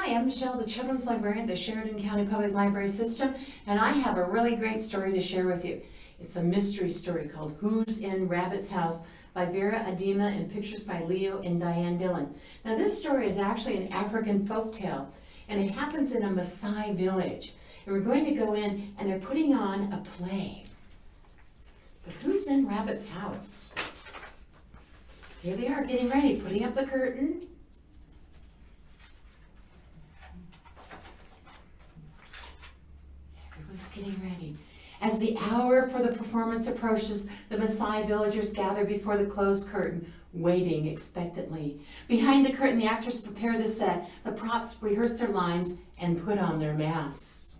Hi, I'm Michelle, the Children's Librarian at the Sheridan County Public Library System, and I have a really great story to share with you. It's a mystery story called Who's in Rabbit's House by Verna Aardema and pictures by Leo and Diane Dillon. Now this story is actually an African folktale, and it happens in a Maasai village. And we're going to go in, and they're putting on a play. But who's in Rabbit's house? Here they are getting ready, putting up the curtain. Everyone's getting ready. As the hour for the performance approaches, the Maasai villagers gather before the closed curtain, waiting expectantly. Behind the curtain, the actors prepare the set, the props rehearse their lines, and put on their masks.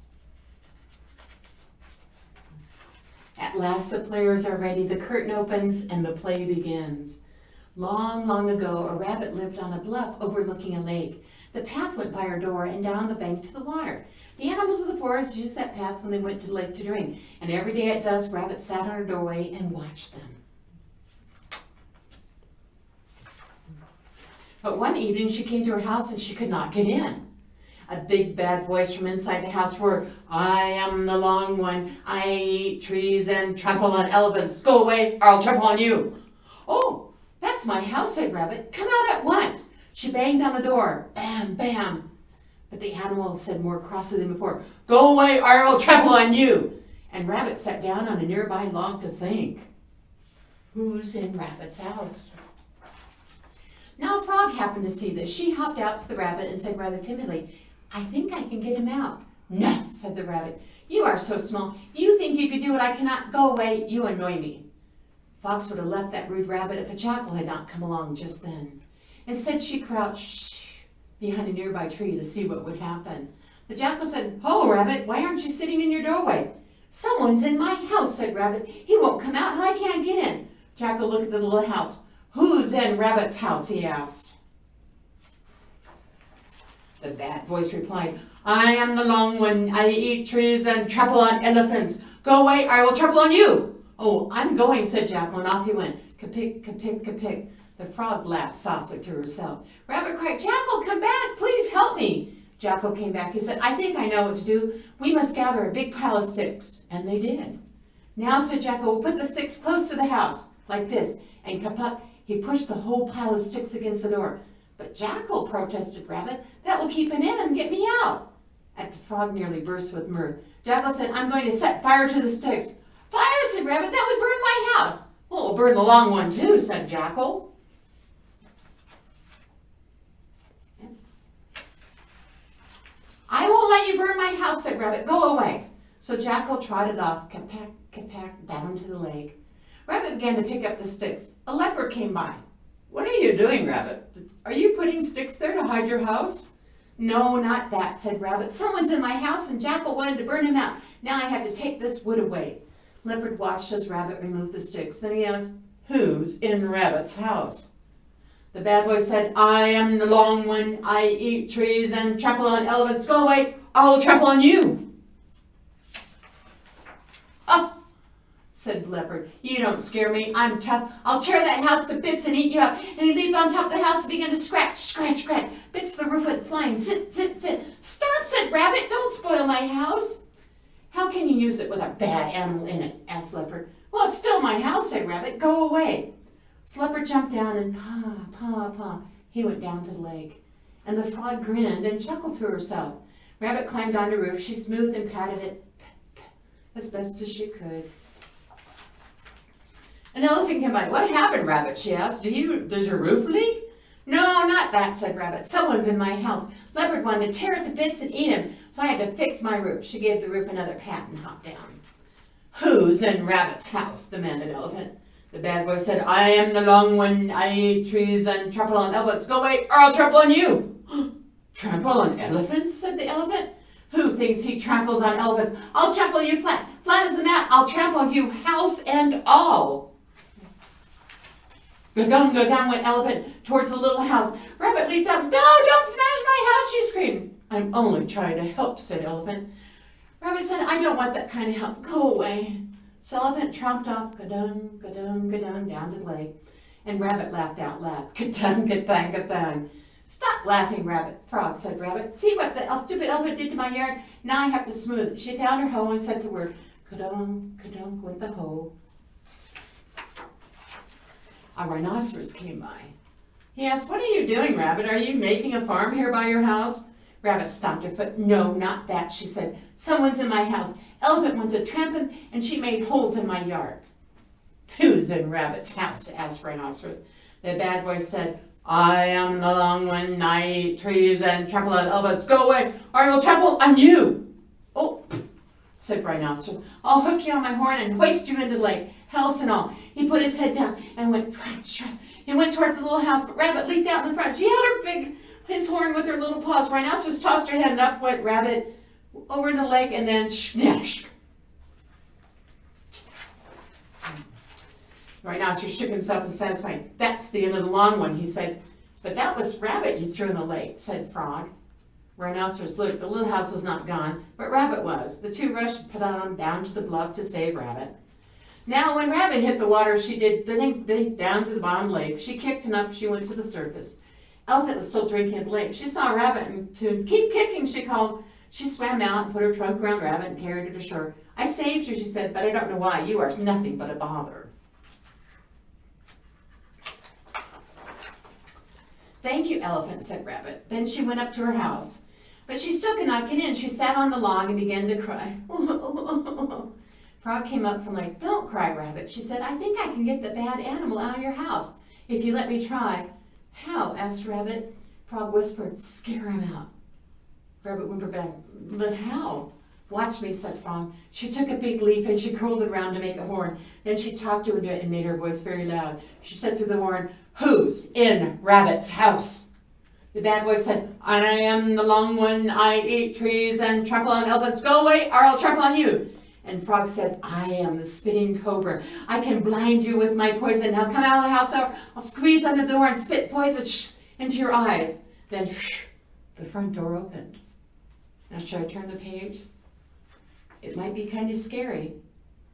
At last the players are ready, the curtain opens, and the play begins. Long, long ago, a rabbit lived on a bluff overlooking a lake. The path went by her door and down the bank to the water. The animals of the forest used that path when they went to the lake to drink, and every day at dusk, Rabbit sat on her doorway and watched them. But one evening, she came to her house and she could not get in. A big bad voice from inside the house roared, "I am the long one. I eat trees and trample on elephants. Go away or I'll trample on you." "Oh, that's my house," said Rabbit. "Come out at once." She banged on the door. Bam, bam. But the animal said more crossly than before, "Go away or I will trample on you." And Rabbit sat down on a nearby log to think. Who's in Rabbit's house? Now a frog happened to see this. She hopped out to the rabbit and said rather timidly, "I think I can get him out." "No," said the rabbit. "You are so small. You think you could do what I cannot. Go away. You annoy me." Fox would have left that rude rabbit if a jackal had not come along just then. Instead, she crouched behind a nearby tree to see what would happen. The jackal said, "Ho, Rabbit, why aren't you sitting in your doorway?" "Someone's in my house," said Rabbit. "He won't come out and I can't get in." Jackal looked at the little house. "Who's in Rabbit's house?" he asked. The bad voice replied, "I am the long one. I eat trees and trample on elephants. Go away or I will trample on you." "Oh, I'm going," said Jackal, and off he went. Ka-pick, ka-pick, ka-pick. The frog laughed softly to herself. Rabbit cried, "Jackal, come back. Please help me." Jackal came back. He said, "I think I know what to do. We must gather a big pile of sticks." And they did. "Now," said Jackal, "we'll put the sticks close to the house, like this." And kaput, he pushed the whole pile of sticks against the door. "But Jackal," protested Rabbit, "that will keep it in and get me out." And the frog nearly burst with mirth. Jackal said, "I'm going to set fire to the sticks." "Fire," said Rabbit, "that would burn my house." "Well, it will burn the long one too," said Jackal. "I won't let you burn my house," said Rabbit. "Go away." So Jackal trotted off, kapack, kapack, down to the lake. Rabbit began to pick up the sticks. A leopard came by. "What are you doing, Rabbit? Are you putting sticks there to hide your house?" "No, not that," said Rabbit. "Someone's in my house and Jackal wanted to burn him out. Now I have to take this wood away." Leopard watched as Rabbit removed the sticks. Then he asked, "Who's in Rabbit's house?" The bad boy said, "I am the long one. I eat trees and trample on elephants. Go away, I will trample on you." "Oh," said the leopard, "you don't scare me. I'm tough. I'll tear that house to bits and eat you up." And he leaped on top of the house and began to scratch, scratch, scratch. Bits of the roof went flying. "Sit, sit, sit." "Stop," said Rabbit. "Don't spoil my house." "How can you use it with a bad animal in it?" asked Leopard. "Well, it's still my house," said Rabbit. "Go away." So Leopard jumped down and paw, paw, paw. He went down to the lake. And the frog grinned and chuckled to herself. Rabbit climbed on the roof. She smoothed and patted it as best as she could. An elephant came by. "What happened, Rabbit?" she asked. "Does your roof leak?" "No, not that," said Rabbit. "Someone's in my house. Leopard wanted to tear it to bits and eat him, so I had to fix my roof." She gave the roof another pat and hopped down. "Who's in Rabbit's house?" demanded Elephant. The bad boy said, "I am the long one. I eat trees and trample on elephants. Go away or I'll trample on you." "Trample on elephants?" said the elephant. "Who thinks he tramples on elephants? I'll trample you flat. Flat as a mat. I'll trample you house and all." Ga-gung, ga-gung went Elephant towards the little house. Rabbit leaped up. "No, don't smash my house," she screamed. "I'm only trying to help," said Elephant. Rabbit said, "I don't want that kind of help. Go away." So Elephant tromped off, ga-dung, ga-dung, ga-dung, down to the lake. And Rabbit laughed out loud, ga-dung, ga-dung, ga-dung. Stop laughing, Rabbit. Frog, said Rabbit. See what the stupid elephant did to my yard? Now I have to smooth it. She found her hoe and said to her, ka-dunk, ka-dunk with the hoe. A rhinoceros came by. He asked, what are you doing, Rabbit? Are you making a farm here by your house? Rabbit stomped her foot. No, not that, she said. Someone's in my house. Elephant went to tramp him, and she made holes in my yard. Who's in Rabbit's house? Asked Rhinoceros. The bad voice said, I am the long one. I eat trees and trample on elephants. Go away, or I will trample on you. Oh, said Rhinoceros. I'll hook you on my horn and hoist you into the lake, house and all. He put his head down and went, he went towards the little house, but Rabbit leaped out in the front. She held his horn with her little paws. Rhinoceros tossed her head and up went Rabbit over in the lake and then snash. Rhinoceros shook himself and satisfied. That's the end of the long one, he said. But that was Rabbit you threw in the lake, said Frog. Rhinoceros looked. The little house was not gone, but Rabbit was. The two rushed down to the bluff to save Rabbit. Now, when Rabbit hit the water, she did dink down to the bottom lake. She kicked and up she went to the surface. Elephant was still drinking at the lake. She saw Rabbit and to keep kicking, she called. She swam out and put her trunk around Rabbit and carried her to shore. I saved you, she said, but I don't know why. You are nothing but a bother. Thank you, Elephant, said Rabbit. Then she went up to her house. But she still could not get in. She sat on the log and began to cry. Frog came up from the lake. Don't cry, Rabbit, she said. I think I can get the bad animal out of your house, if you let me try. How? Asked Rabbit. Frog whispered, scare him out. Rabbit whimpered back, but how? Watch me, said Frog. She took a big leaf and she curled it around to make a horn. Then she talked to it and made her voice very loud. She said through the horn, who's in Rabbit's house? The bad voice said, I am the long one. I eat trees and trample on elephants. Go away or I'll trample on you. And Frog said, I am the spitting cobra. I can blind you with my poison. Now come out of the house. I'll squeeze under the door and spit poison into your eyes. Then the front door opened. Now should I turn the page? It might be kind of scary.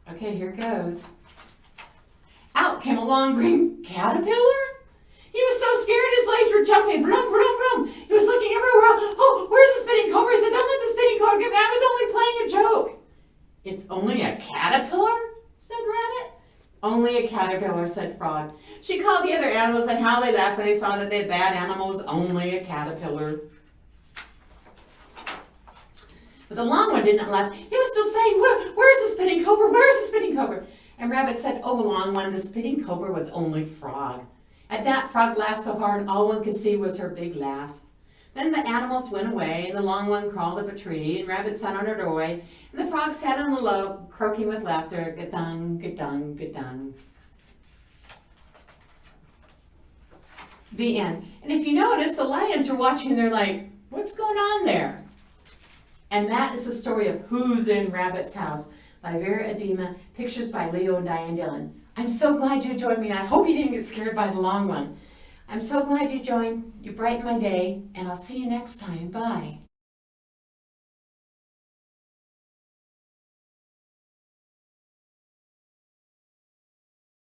Okay, here goes. Out came a long green caterpillar. He was so scared his legs were jumping. Vroom, vroom, vroom. He was looking everywhere. Oh, where's the spitting cobra? He said, don't let the spitting cobra get me. I was only playing a joke. It's only a caterpillar? Said Rabbit. Only a caterpillar, said Frog. She called the other animals and how they laughed when they saw that the bad animal was only a caterpillar. But the long one didn't laugh. He was still saying, where's the spitting cobra? Where's the spitting cobra? And Rabbit said, oh, long one, the spitting cobra was only Frog. At that, Frog laughed so hard all one could see was her big laugh. Then the animals went away, and the long one crawled up a tree, and Rabbit sat on her doorway, and the frog sat on the log, croaking with laughter, ga-dung, ga-dung, ga-dung. The end. And if you notice, the lions are watching, and they're like, what's going on there? And that is the story of Who's in Rabbit's House by Aardema, pictures by Leo and Diane Dillon. I'm so glad you joined me, and I hope you didn't get scared by the long one. I'm so glad you joined. You brightened my day, and I'll see you next time. Bye.